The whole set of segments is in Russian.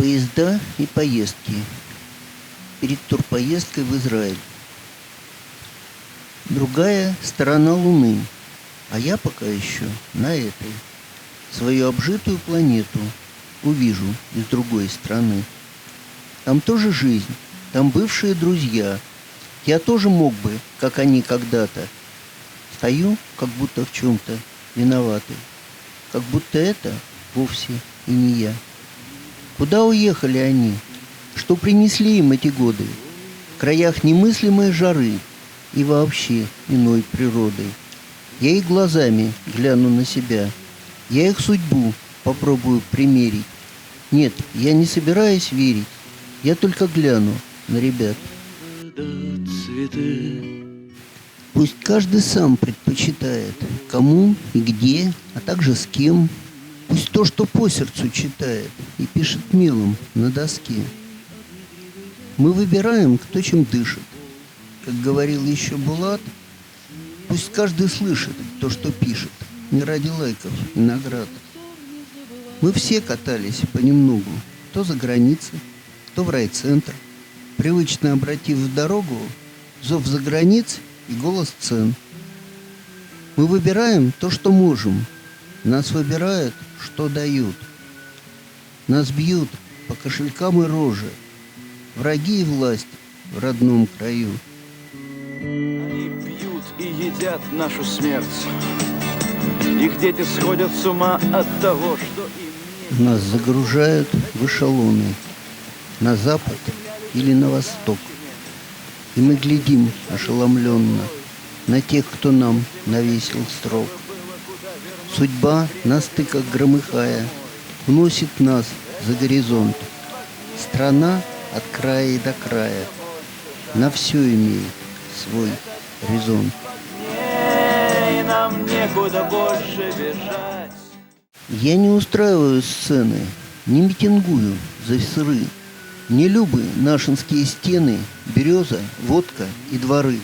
Поезда и поездки. Перед турпоездкой в Израиль. Другая сторона Луны, а я пока еще на этой. Свою обжитую планету увижу из другой страны. Там тоже жизнь, там бывшие друзья. Я тоже мог бы, как они когда-то. Стою, как будто в чем-то виноватый. Как будто это вовсе и не я. Куда уехали они? Что принесли им эти годы? В краях немыслимой жары и вообще иной природы. Я их глазами гляну на себя. Я их судьбу попробую примерить. Нет, я не собираюсь верить. Я только гляну на ребят. Пусть каждый сам предпочитает, кому и где, а также с кем. Пусть то, что по сердцу читает и пишет мелом на доске. Мы выбираем, кто чем дышит. Как говорил еще Булат, пусть каждый слышит то, что пишет, не ради лайков и наград. Мы все катались понемногу, то за границей, то в райцентр, привычно обратив в дорогу зов за границ и голос цен. Мы выбираем то, что можем. Нас выбирают, что дают. Нас бьют по кошелькам и роже. Враги и власть в родном краю. Они пьют и едят нашу смерть. Их дети сходят с ума от того, что им не... Нас загружают в эшелоны. На запад или на восток. И мы глядим ошеломленно на тех, кто нам навесил срок. Судьба, на стыках громыхая, уносит нас за горизонт. Страна от края и до края на все имеет свой резон. И нам некуда больше бежать. Я не устраиваю сцены, не митингую за сыры. Мне любы нашинские стены, береза, водка и дворы.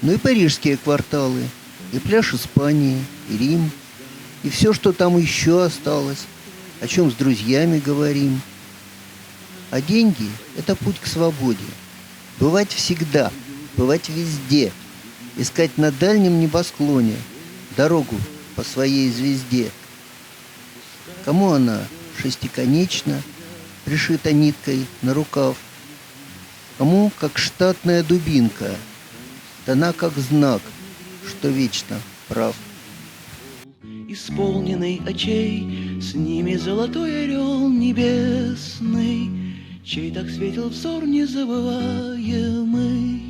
Но и парижские кварталы, и пляж Испании, и Рим, и все, что там еще осталось, о чем с друзьями говорим. А деньги – это путь к свободе. Бывать всегда, бывать везде, искать на дальнем небосклоне дорогу по своей звезде. Кому она шестиконечна, пришита ниткой на рукав, кому, как штатная дубинка, дана как знак, что вечно прав. Исполненный очей, с ними золотой орел небесный, чей так светил взор незабываемый.